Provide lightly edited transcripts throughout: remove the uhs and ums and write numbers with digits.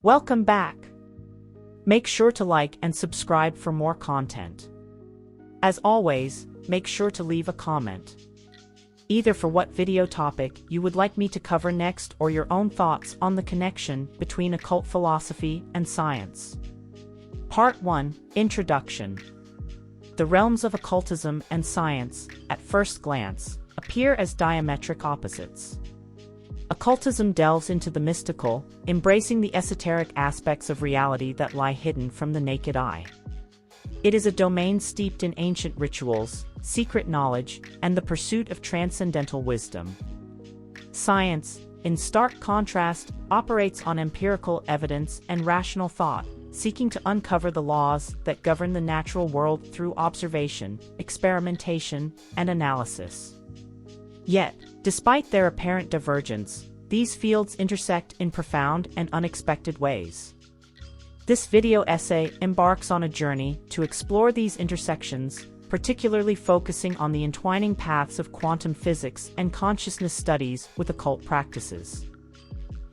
Welcome back. Make sure to like and subscribe for more content. As always, make sure to leave a comment, either for what video topic you would like me to cover next or your own thoughts on the connection between occult philosophy and science. Part 1, Introduction. The realms of occultism and science, at first glance, appear as diametric opposites. Occultism delves into the mystical, embracing the esoteric aspects of reality that lie hidden from the naked eye. It is a domain steeped in ancient rituals, secret knowledge, and the pursuit of transcendental wisdom. Science, in stark contrast, operates on empirical evidence and rational thought, seeking to uncover the laws that govern the natural world through observation, experimentation, and analysis. Yet, despite their apparent divergence, these fields intersect in profound and unexpected ways. This video essay embarks on a journey to explore these intersections, particularly focusing on the entwining paths of quantum physics and consciousness studies with occult practices.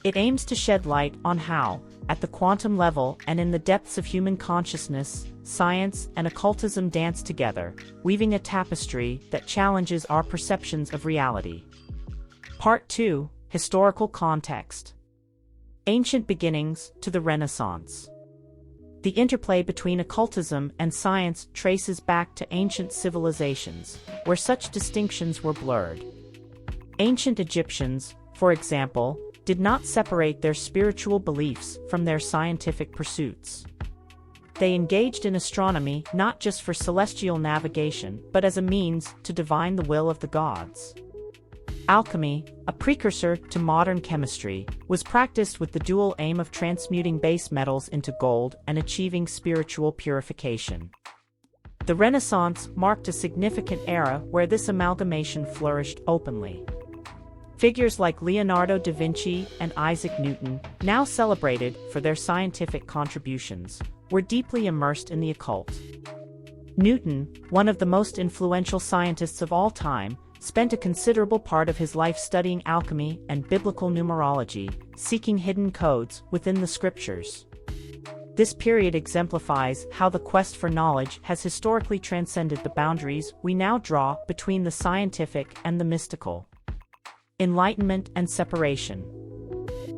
It aims to shed light on how, at the quantum level and in the depths of human consciousness, science and occultism dance together, weaving a tapestry that challenges our perceptions of reality. Part 2, Historical Context. Ancient Beginnings to the Renaissance. The interplay between occultism and science traces back to ancient civilizations, where such distinctions were blurred. Ancient Egyptians, for example, did not separate their spiritual beliefs from their scientific pursuits. They engaged in astronomy not just for celestial navigation but as a means to divine the will of the gods. Alchemy, a precursor to modern chemistry, was practiced with the dual aim of transmuting base metals into gold and achieving spiritual purification. The Renaissance marked a significant era where this amalgamation flourished openly. Figures like Leonardo da Vinci and Isaac Newton, now celebrated for their scientific contributions, were deeply immersed in the occult. Newton, one of the most influential scientists of all time, spent a considerable part of his life studying alchemy and biblical numerology, seeking hidden codes within the scriptures. This period exemplifies how the quest for knowledge has historically transcended the boundaries we now draw between the scientific and the mystical. Enlightenment and separation.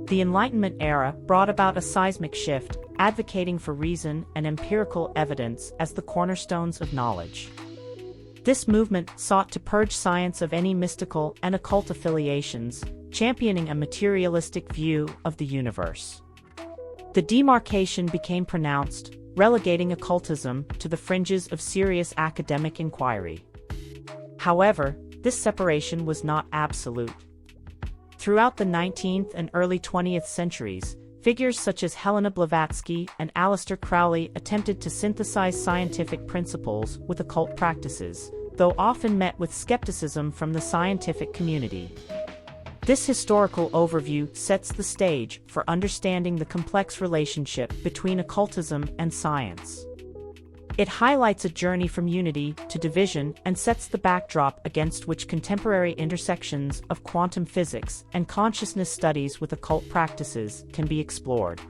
The Enlightenment era brought about a seismic shift, advocating for reason and empirical evidence as the cornerstones of knowledge. This movement sought to purge science of any mystical and occult affiliations, championing a materialistic view of the universe. The demarcation became pronounced, relegating occultism to the fringes of serious academic inquiry. However, this separation was not absolute. Throughout the 19th and early 20th centuries, figures such as Helena Blavatsky and Aleister Crowley attempted to synthesize scientific principles with occult practices, though often met with skepticism from the scientific community. This historical overview sets the stage for understanding the complex relationship between occultism and science. It highlights a journey from unity to division and sets the backdrop against which contemporary intersections of quantum physics and consciousness studies with occult practices can be explored.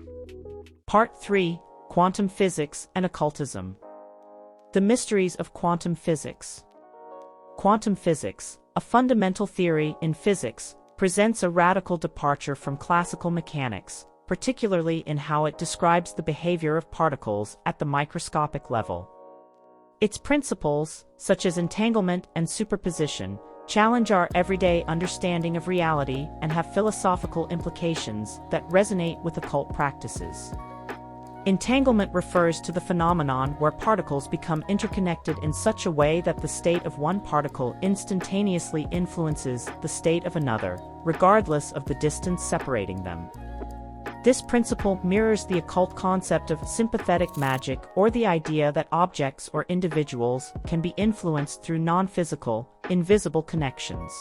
Part 3, Quantum Physics and Occultism. The Mysteries of Quantum Physics. Quantum physics, a fundamental theory in physics, presents a radical departure from classical mechanics, particularly in how it describes the behavior of particles at the microscopic level. Its principles, such as entanglement and superposition, challenge our everyday understanding of reality and have philosophical implications that resonate with occult practices. Entanglement refers to the phenomenon where particles become interconnected in such a way that the state of one particle instantaneously influences the state of another, regardless of the distance separating them. This principle mirrors the occult concept of sympathetic magic, or the idea that objects or individuals can be influenced through non-physical, invisible connections.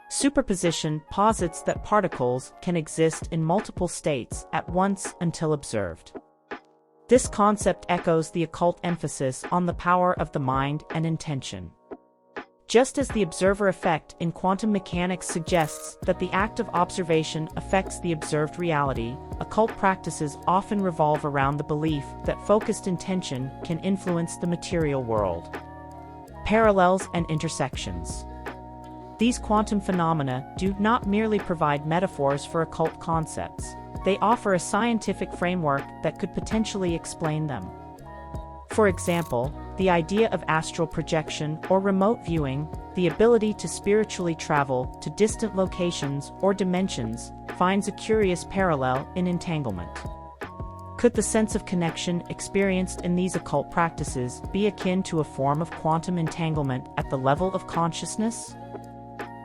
Superposition posits that particles can exist in multiple states at once until observed. This concept echoes the occult emphasis on the power of the mind and intention. Just as the observer effect in quantum mechanics suggests that the act of observation affects the observed reality, occult practices often revolve around the belief that focused intention can influence the material world. Parallels and intersections. These quantum phenomena do not merely provide metaphors for occult concepts, they offer a scientific framework that could potentially explain them. For example, the idea of astral projection or remote viewing, the ability to spiritually travel to distant locations or dimensions, finds a curious parallel in entanglement. Could the sense of connection experienced in these occult practices be akin to a form of quantum entanglement at the level of consciousness?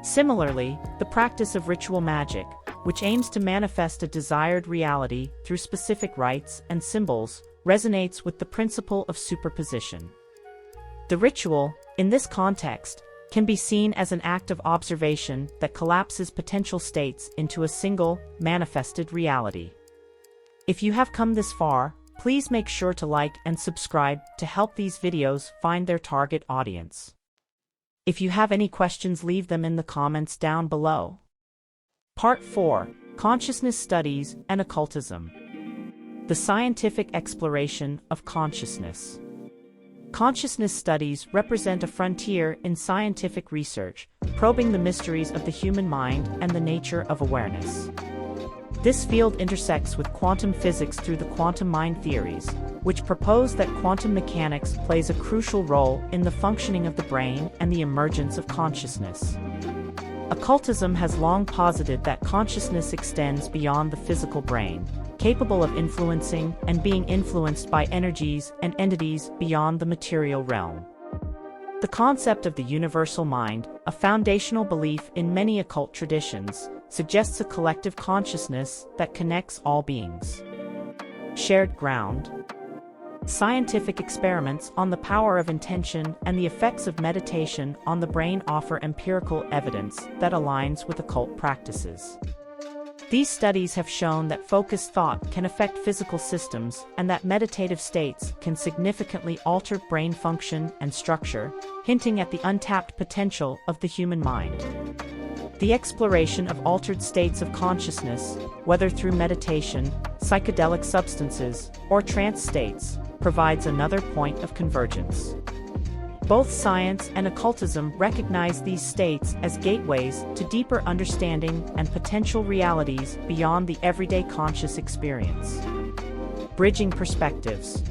Similarly, the practice of ritual magic, which aims to manifest a desired reality through specific rites and symbols, resonates with the principle of superposition. The ritual, in this context, can be seen as an act of observation that collapses potential states into a single, manifested reality. If you have come this far, please make sure to like and subscribe to help these videos find their target audience. If you have any questions, leave them in the comments down below. Part 4: Consciousness Studies and Occultism. The scientific exploration of consciousness. Consciousness studies represent a frontier in scientific research, probing the mysteries of the human mind and the nature of awareness. This field intersects with quantum physics through the quantum mind theories, which propose that quantum mechanics plays a crucial role in the functioning of the brain and the emergence of consciousness. Occultism has long posited that consciousness extends beyond the physical brain, capable of influencing and being influenced by energies and entities beyond the material realm. The concept of the universal mind, a foundational belief in many occult traditions, suggests a collective consciousness that connects all beings. Shared ground. Scientific experiments on the power of intention and the effects of meditation on the brain offer empirical evidence that aligns with occult practices. These studies have shown that focused thought can affect physical systems and that meditative states can significantly alter brain function and structure, hinting at the untapped potential of the human mind. The exploration of altered states of consciousness, whether through meditation, psychedelic substances, or trance states, provides another point of convergence. Both science and occultism recognize these states as gateways to deeper understanding and potential realities beyond the everyday conscious experience. Bridging perspectives.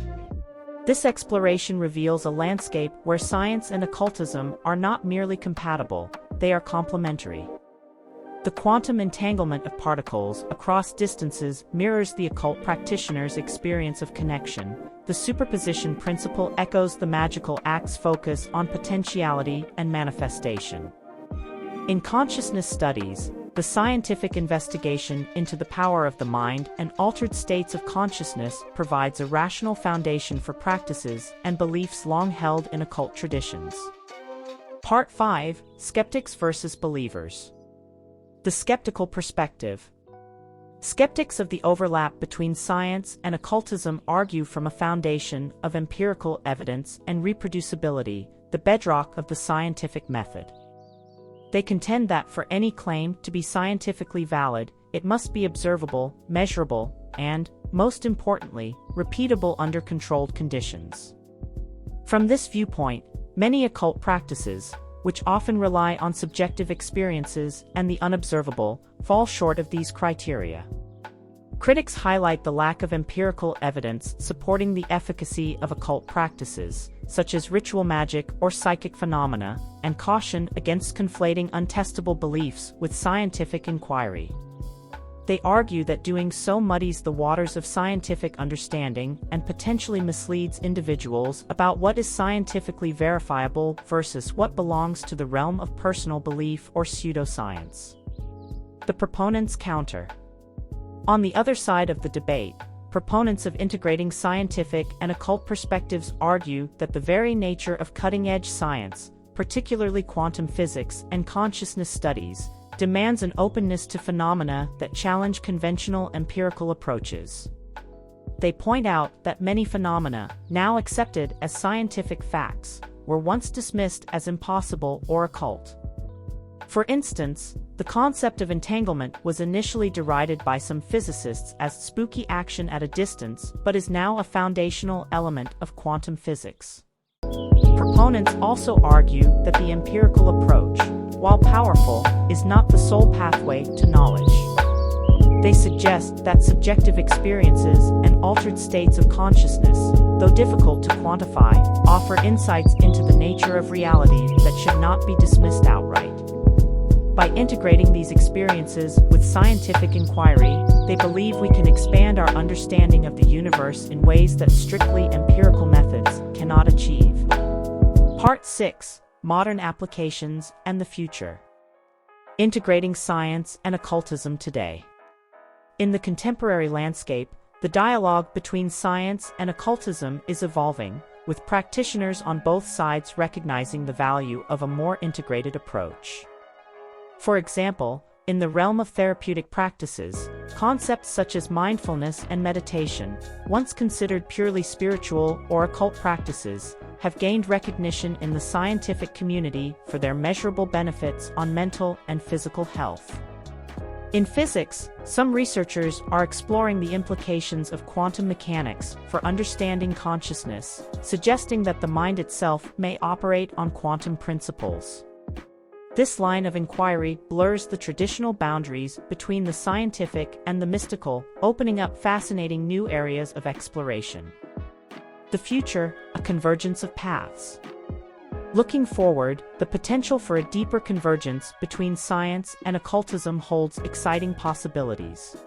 This exploration reveals a landscape where science and occultism are not merely compatible, they are complementary. The quantum entanglement of particles across distances mirrors the occult practitioner's experience of connection. The superposition principle echoes the magical act's focus on potentiality and manifestation. In consciousness studies, the scientific investigation into the power of the mind and altered states of consciousness provides a rational foundation for practices and beliefs long held in occult traditions. Part 5: Skeptics versus Believers. The skeptical perspective. Skeptics of the overlap between science and occultism argue from a foundation of empirical evidence and reproducibility, the bedrock of the scientific method. They contend that for any claim to be scientifically valid, it must be observable, measurable, and, most importantly, repeatable under controlled conditions. From this viewpoint, many occult practices, which often rely on subjective experiences and the unobservable, fall short of these criteria. Critics highlight the lack of empirical evidence supporting the efficacy of occult practices, such as ritual magic or psychic phenomena, and caution against conflating untestable beliefs with scientific inquiry. They argue that doing so muddies the waters of scientific understanding and potentially misleads individuals about what is scientifically verifiable versus what belongs to the realm of personal belief or pseudoscience. The proponents counter. On the other side of the debate, proponents of integrating scientific and occult perspectives argue that the very nature of cutting-edge science, particularly quantum physics and consciousness studies, demands an openness to phenomena that challenge conventional empirical approaches. They point out that many phenomena, now accepted as scientific facts, were once dismissed as impossible or occult. For instance, the concept of entanglement was initially derided by some physicists as spooky action at a distance, but is now a foundational element of quantum physics. Proponents also argue that the empirical approach, while powerful, is not the sole pathway to knowledge. They suggest that subjective experiences and altered states of consciousness, though difficult to quantify, offer insights into the nature of reality that should not be dismissed outright. By integrating these experiences with scientific inquiry, they believe we can expand our understanding of the universe in ways that strictly empirical methods cannot achieve. Part 6: Modern Applications and the Future. Integrating Science and Occultism Today. In the contemporary landscape, the dialogue between science and occultism is evolving, with practitioners on both sides recognizing the value of a more integrated approach. For example, in the realm of therapeutic practices, concepts such as mindfulness and meditation, once considered purely spiritual or occult practices, have gained recognition in the scientific community for their measurable benefits on mental and physical health. In physics, some researchers are exploring the implications of quantum mechanics for understanding consciousness, suggesting that the mind itself may operate on quantum principles. This line of inquiry blurs the traditional boundaries between the scientific and the mystical, opening up fascinating new areas of exploration. The future, a convergence of paths. Looking forward, the potential for a deeper convergence between science and occultism holds exciting possibilities.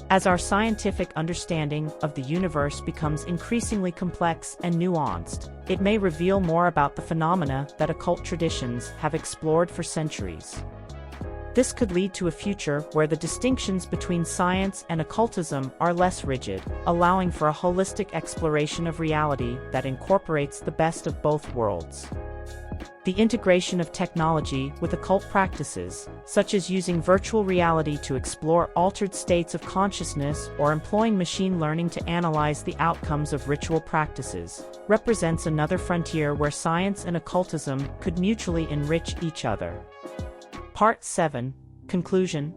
As our scientific understanding of the universe becomes increasingly complex and nuanced, it may reveal more about the phenomena that occult traditions have explored for centuries. This could lead to a future where the distinctions between science and occultism are less rigid, allowing for a holistic exploration of reality that incorporates the best of both worlds. The integration of technology with occult practices, such as using virtual reality to explore altered states of consciousness or employing machine learning to analyze the outcomes of ritual practices, represents another frontier where science and occultism could mutually enrich each other. Part 7: Conclusion.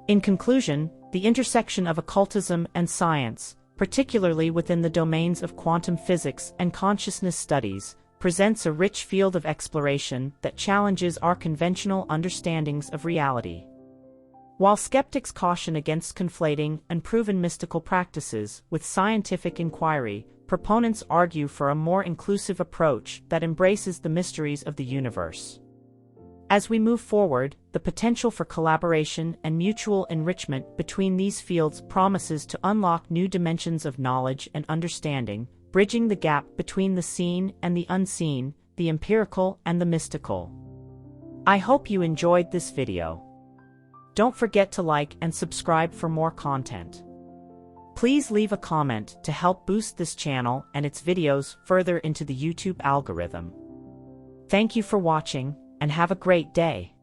In conclusion, the intersection of occultism and science, particularly within the domains of quantum physics and consciousness studies, presents a rich field of exploration that challenges our conventional understandings of reality. While skeptics caution against conflating unproven mystical practices with scientific inquiry, proponents argue for a more inclusive approach that embraces the mysteries of the universe. As we move forward, the potential for collaboration and mutual enrichment between these fields promises to unlock new dimensions of knowledge and understanding, bridging the gap between the seen and the unseen, the empirical and the mystical. I hope you enjoyed this video. Don't forget to like and subscribe for more content. Please leave a comment to help boost this channel and its videos further into the YouTube algorithm. Thank you for watching, and have a great day.